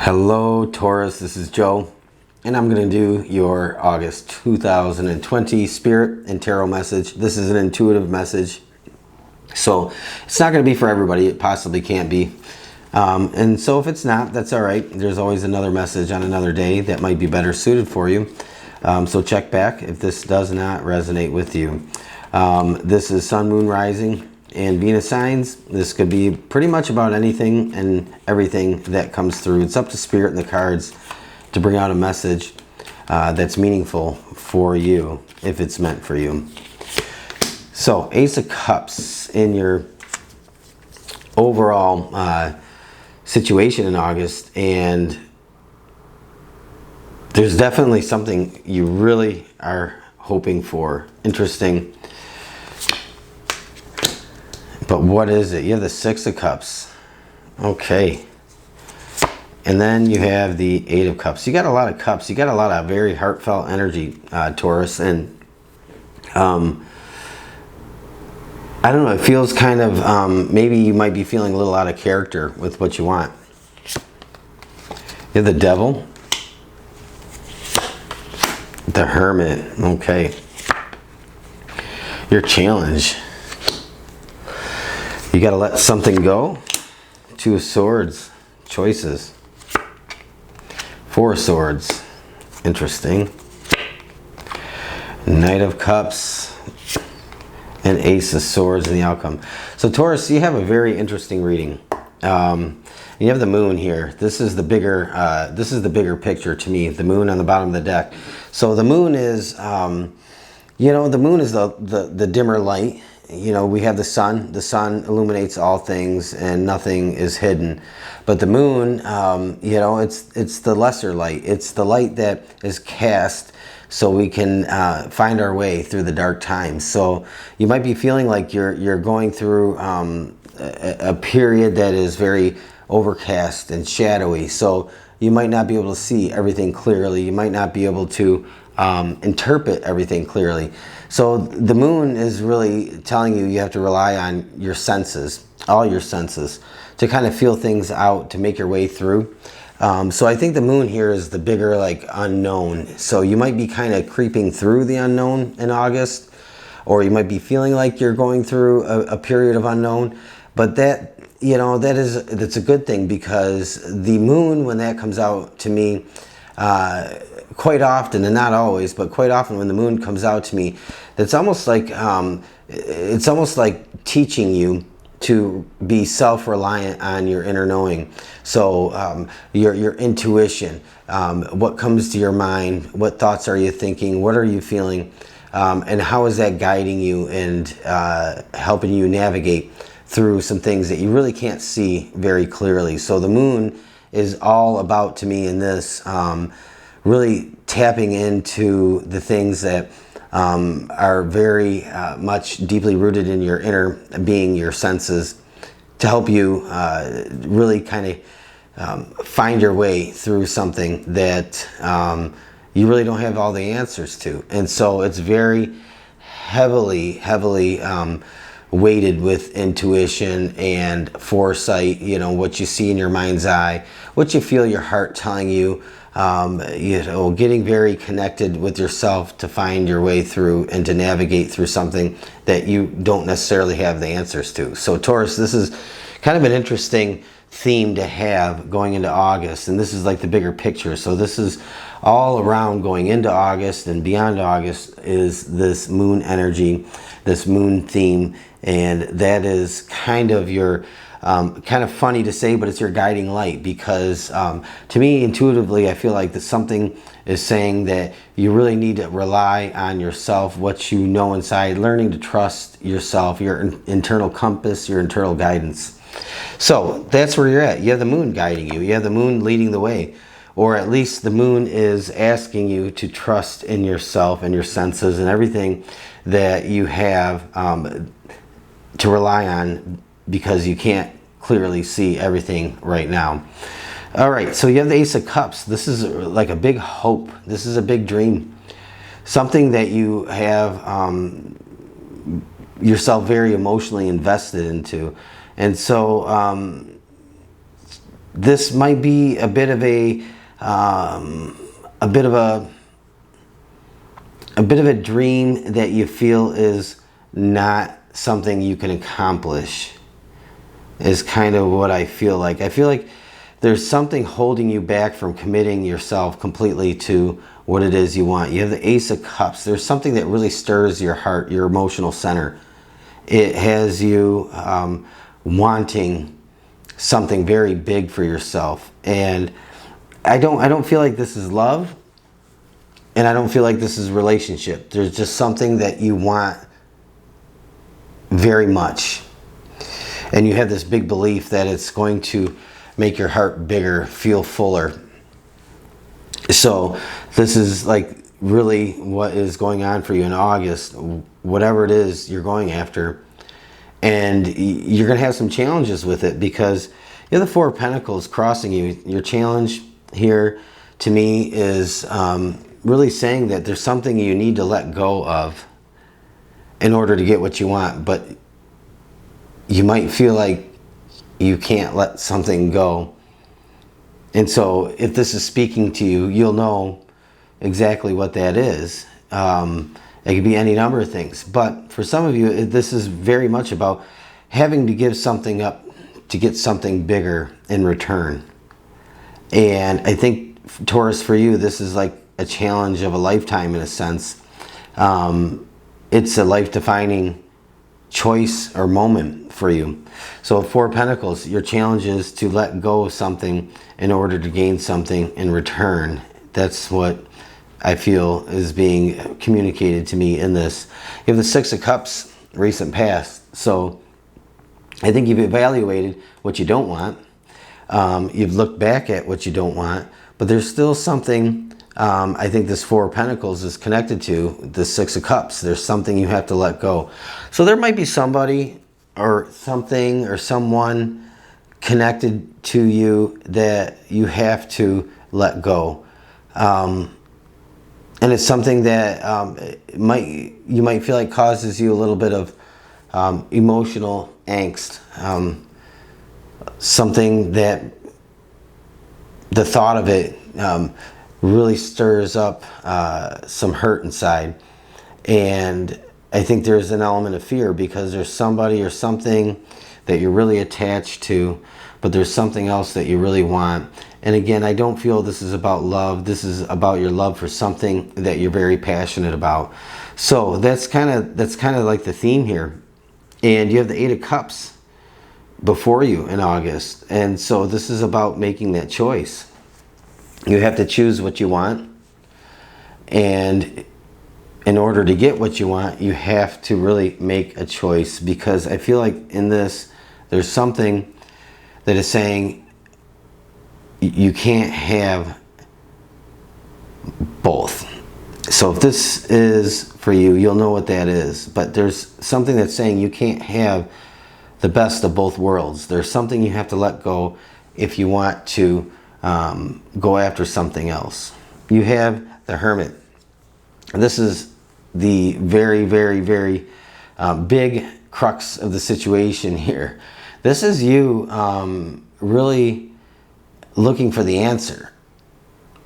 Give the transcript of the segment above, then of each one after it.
Hello Taurus, this is Joe, and I'm going to do your August 2020 Spirit and Tarot message. This is an intuitive message, so it's not going to be for everybody. It possibly can't be. And so if it's not, that's all right. There's always another message on another day that might be better suited for you. So check back if this does not resonate with you. This is Sun, Moon, Rising, and Venus signs. This could be pretty much about anything and everything that comes through. It's up to Spirit and the cards to bring out a message that's meaningful for you, if it's meant for you. So, Ace of Cups in your overall situation in August, and there's definitely something you really are hoping for. Interesting. But what is it? You have the Six of Cups. Okay. And then you have the Eight of Cups. You got a lot of cups. You got a lot of very heartfelt energy, Taurus. And I don't know, it feels kind of, maybe you might be feeling a little out of character with what you want. You have the Devil. The Hermit. Okay. Your challenge. You got to let something go. Two of Swords. Choices. Four of Swords. Interesting. Knight of Cups. And Ace of Swords in the outcome. So Taurus, you have a very interesting reading. You have the Moon here. This is the bigger picture to me. The Moon on the bottom of the deck. So the Moon is, you know, the Moon is the dimmer light. You know, we have the sun. The sun illuminates all things and nothing is hidden. But the moon, you know, it's the lesser light. It's the light that is cast so we can find our way through the dark times. So you might be feeling like you're going through a period that is very overcast and shadowy. So you might not be able to see everything clearly. You might not be able to interpret everything clearly. So the moon is really telling you have to rely on your senses, all your senses, to kind of feel things out, to make your way through. So I think the moon here is the bigger, like, unknown. So you might be kind of creeping through the unknown in August, or you might be feeling like you're going through a period of unknown. But that, you know, that's a good thing, because the moon, when that comes out to me, quite often, and not always, but quite often when the moon comes out to me, it's almost like teaching you to be self-reliant on your inner knowing. So your intuition, what comes to your mind, what thoughts are you thinking, what are you feeling, and how is that guiding you and helping you navigate through some things that you really can't see very clearly. So the moon is all about, to me, in this, really tapping into the things that are very much deeply rooted in your inner being, your senses, to help you really kind of find your way through something that you really don't have all the answers to. And so it's very heavily weighted with intuition and foresight, you know, what you see in your mind's eye, what you feel your heart telling you, you know, getting very connected with yourself to find your way through and to navigate through something that you don't necessarily have the answers to. So Taurus, this is kind of an interesting theme to have going into August, and this is like the bigger picture. So this is all around going into August and beyond August is this moon energy, this moon theme, and that is kind of your kind of funny to say, but it's your guiding light, because to me, intuitively, I feel like that something is saying that you really need to rely on yourself, what you know inside, learning to trust yourself, your internal compass, your internal guidance. So that's where you're at. You have the moon guiding you. You have the moon leading the way, or at least the moon is asking you to trust in yourself and your senses and everything that you have to rely on, because you can't clearly see everything right now. All right, so you have the Ace of Cups. This is like a big hope. This is a big dream. Something that you have yourself very emotionally invested into. And so this might be a bit of a dream that you feel is not something you can accomplish, is kind of what I feel like. I feel like there's something holding you back from committing yourself completely to what it is you want. You have the Ace of Cups. There's something that really stirs your heart, your emotional center. It has you wanting something very big for yourself. And I don't feel like this is love, and I don't feel like this is relationship. There's just something that you want very much. And you have this big belief that it's going to make your heart bigger, feel fuller. So this is like really what is going on for you in August, whatever it is you're going after. And you're going to have some challenges with it because you have the Four of Pentacles crossing you. Your challenge here to me is really saying that there's something you need to let go of in order to get what you want. But you might feel like you can't let something go. And so if this is speaking to you, you'll know exactly what that is. It could be any number of things. But for some of you, this is very much about having to give something up to get something bigger in return. And I think, Taurus, for you, this is like a challenge of a lifetime in a sense. It's a life-defining choice or moment for you. So Four of Pentacles, your challenge is to let go of something in order to gain something in return. That's what I feel is being communicated to me in this. You have the Six of Cups, recent past. So I think you've evaluated what you don't want. You've looked back at what you don't want, but there's still something I think this Four of Pentacles is connected to the Six of Cups. There's something you have to let go. So there might be somebody or something or someone connected to you that you have to let go. And it's something that you might feel like causes you a little bit of emotional angst. Something that the thought of it really stirs up some hurt inside. And I think there's an element of fear because there's somebody or something that you're really attached to, but there's something else that you really want. And again, I don't feel this is about love. This is about your love for something that you're very passionate about. So that's kind of like the theme here. And you have the Eight of Cups before you in August. And so this is about making that choice. You have to choose what you want. And in order to get what you want, you have to really make a choice, because I feel like in this, there's something that is saying you can't have both. So if this is for you, you'll know what that is. But there's something that's saying you can't have the best of both worlds. There's something you have to let go if you want to go after something else. You have the Hermit. This is the very, very, very big crux of the situation here. This is you really looking for the answer.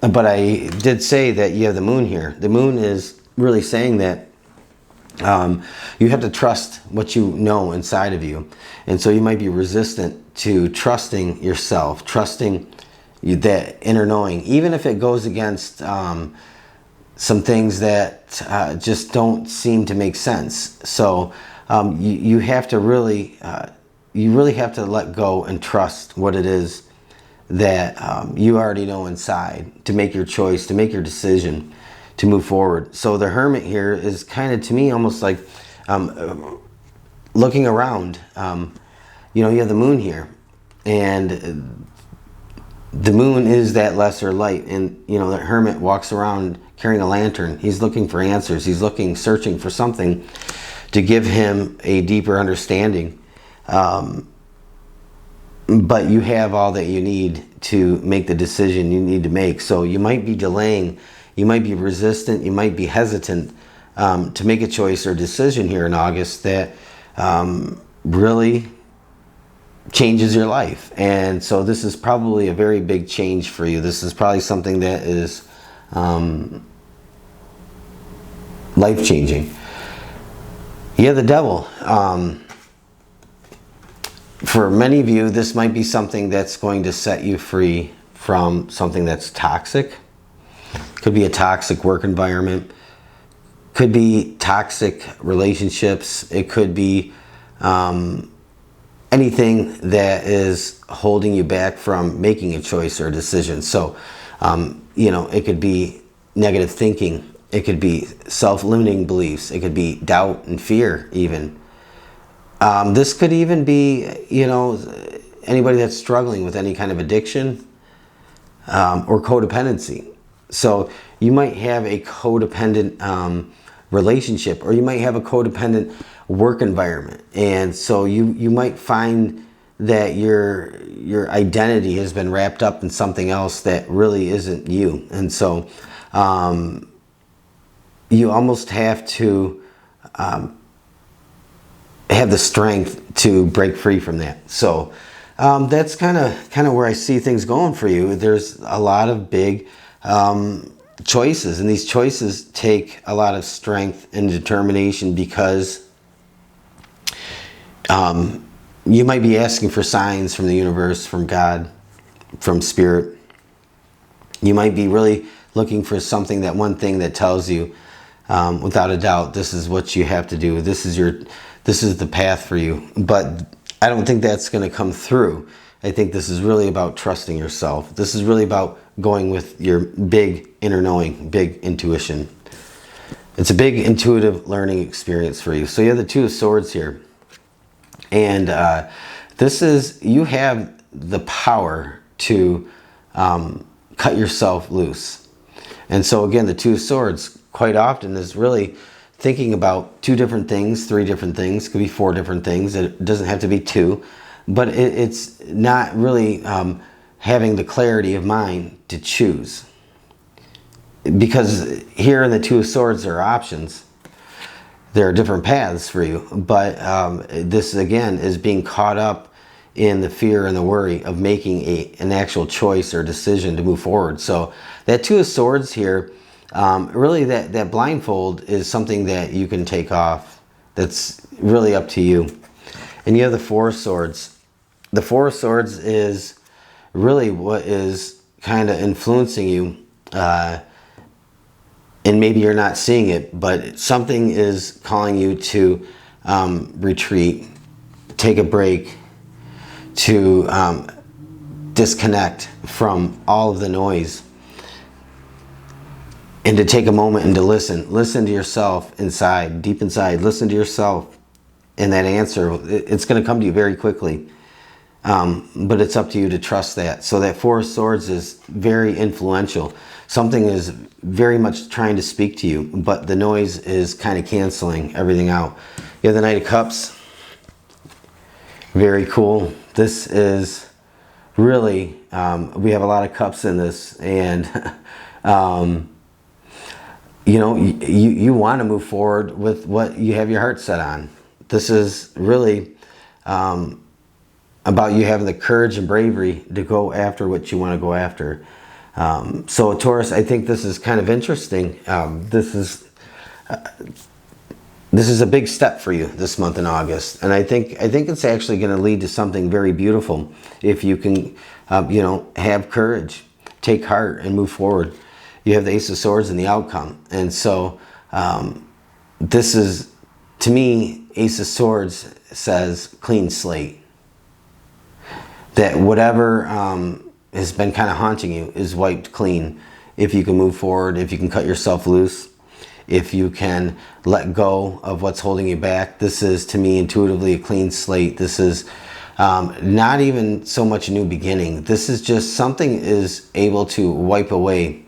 But I did say that you have the Moon here. The Moon is really saying that you have to trust what you know inside of you. And so you might be resistant to trusting yourself, trusting that inner knowing, even if it goes against some things that just don't seem to make sense. So you have to really, you really have to let go and trust what it is that you already know inside to make your choice, to make your decision, to move forward. So the Hermit here is kind of, to me, almost like looking around. You know, you have the Moon here, and the Moon is that lesser light, and you know, that Hermit walks around carrying a lantern. He's looking for answers. He's looking, searching for something to give him a deeper understanding. But you have all that you need to make the decision you need to make. So you might be delaying, you might be resistant, you might be hesitant to make a choice or decision here in August that really changes your life. And so this is probably a very big change for you. This is probably something that is life-changing. Yeah, the Devil. For many of you, this might be something that's going to set you free from something that's toxic. Could be a toxic work environment. Could be toxic relationships. It could be anything that is holding you back from making a choice or a decision. So, you know, it could be negative thinking. It could be self-limiting beliefs. It could be doubt and fear even. This could even be, you know, anybody that's struggling with any kind of addiction or codependency. So you might have a codependent relationship, or you might have a codependent work environment. And so you might find that your identity has been wrapped up in something else that really isn't you. And so you almost have to have the strength to break free from that. So that's kind of where I see things going for you. There's a lot of big choices, and these choices take a lot of strength and determination, because you might be asking for signs from the universe, from God, from spirit. You might be really looking for something, that one thing that tells you without a doubt, this is what you have to do. This is the path for you. But I don't think that's going to come through. I think this is really about trusting yourself. This is really about going with your big inner knowing, big intuition. It's a big intuitive learning experience for you. So you have the Two of Swords here. And this is, you have the power to cut yourself loose. And so again, the Two of Swords quite often is really thinking about two different things, three different things, could be four different things. It doesn't have to be two, but it's not really having the clarity of mind to choose. Because here in the Two of Swords, there are options. There are different paths for you, but this again is being caught up in the fear and the worry of making an actual choice or decision to move forward. So that Two of Swords here, really that blindfold is something that you can take off. That's really up to you. And you have the Four of Swords. The Four of Swords is really what is kind of influencing you, and maybe you're not seeing it, but something is calling you to retreat, take a break, to disconnect from all of the noise, and to take a moment and to listen to yourself inside, deep inside. Listen to yourself, and that answer, it's going to come to you very quickly. But it's up to you to trust that. So that Four of Swords is very influential. Something is very much trying to speak to you, but the noise is kind of canceling everything out. You have the Knight of Cups. Very cool. This is really, we have a lot of cups in this, and you know, you want to move forward with what you have your heart set on. This is really about you having the courage and bravery to go after what you want to go after. So Taurus, I think this is kind of interesting. This is a big step for you this month in August, and I think it's actually going to lead to something very beautiful if you can, you know, have courage, take heart, and move forward. You have the Ace of Swords and the outcome, and so this is, to me, Ace of Swords says clean slate. That whatever has been kind of haunting you is wiped clean. If you can move forward, if you can cut yourself loose, if you can let go of what's holding you back, this is, to me, intuitively a clean slate. This is not even so much a new beginning. This is just something is able to wipe away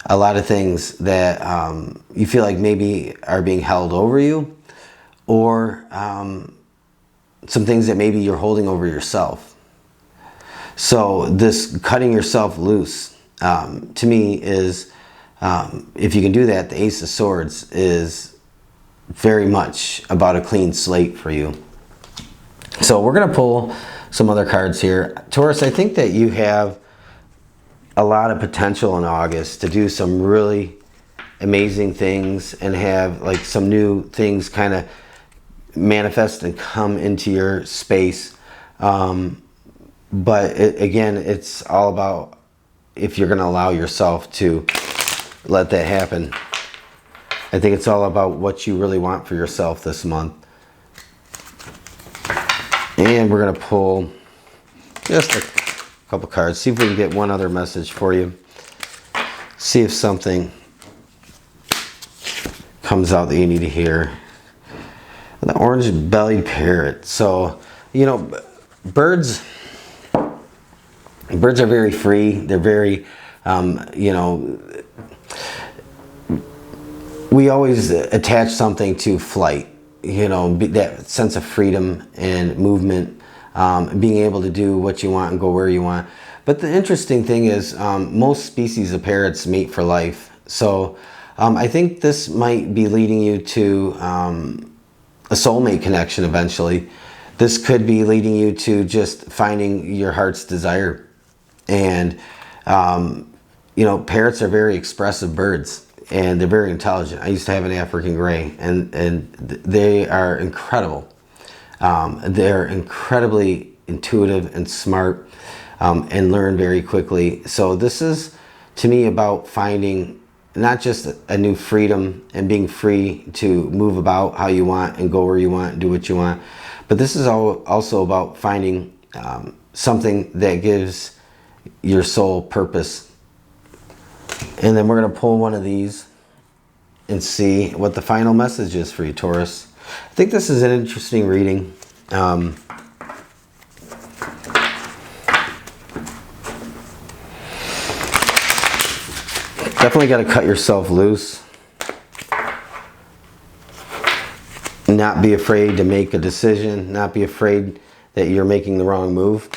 a lot of things that you feel like maybe are being held over you, or some things that maybe you're holding over yourself. So this cutting yourself loose, to me, is, if you can do that, the Ace of Swords is very much about a clean slate for you. So we're going to pull some other cards here. Taurus, I think that you have a lot of potential in August to do some really amazing things and have like some new things kind of manifest and come into your space. But again, it's all about if you're going to allow yourself to let that happen. I think it's all about what you really want for yourself this month. And we're going to pull just a couple cards. See if we can get one other message for you. See if something comes out that you need to hear. The orange-bellied parrot. So, you know, birds are very free. They're very, you know, we always attach something to flight. You know, that sense of freedom and movement, being able to do what you want and go where you want. But the interesting thing is most species of parrots mate for life. So I think this might be leading you to a soulmate connection eventually. This could be leading you to just finding your heart's desire. And, you know, parrots are very expressive birds. And they're very intelligent. I used to have an African gray, and they are incredible. They're incredibly intuitive and smart, and learn very quickly. So this is, to me, about finding not just a new freedom and being free to move about how you want and go where you want and do what you want, but this is also about finding something that gives your soul purpose. And then we're going to pull one of these and see what the final message is for you, Taurus. I think this is an interesting reading. Definitely got to cut yourself loose. Not be afraid to make a decision. Not be afraid that you're making the wrong move.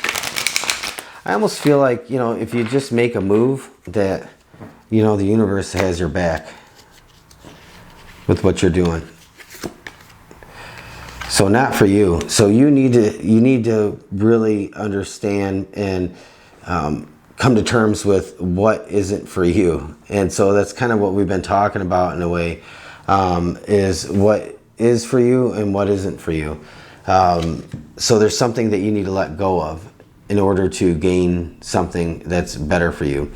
I almost feel like, you know, if you just make a move that, you know, the universe has your back with what you're doing. So not for you. So you need to really understand and come to terms with what isn't for you. And so that's kind of what we've been talking about in a way, is what is for you and what isn't for you. So there's something that you need to let go of in order to gain something that's better for you.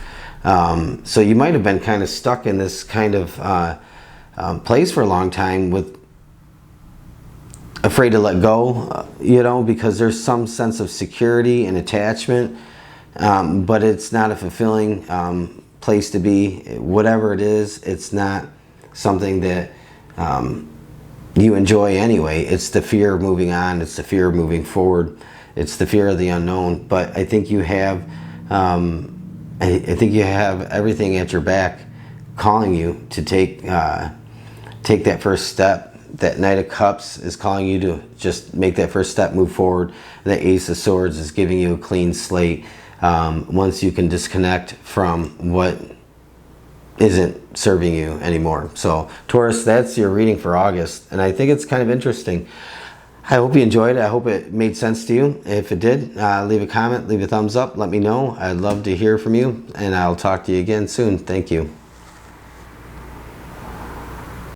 So you might have been kind of stuck in this kind of place for a long time, with afraid to let go, you know, because there's some sense of security and attachment, but it's not a fulfilling place to be. Whatever it is, it's not something that you enjoy anyway. It's the fear of moving on. It's the fear of moving forward. It's the fear of the unknown. But I think you have I think you have everything at your back calling you to take that first step. That Knight of Cups is calling you to just make that first step, move forward. The Ace of Swords is giving you a clean slate. Once you can disconnect from what isn't serving you anymore. So Taurus, that's your reading for August. And I think it's kind of interesting. I hope you enjoyed it. I hope it made sense to you. If it did, leave a comment, leave a thumbs up, let me know. I'd love to hear from you, and I'll talk to you again soon. Thank you.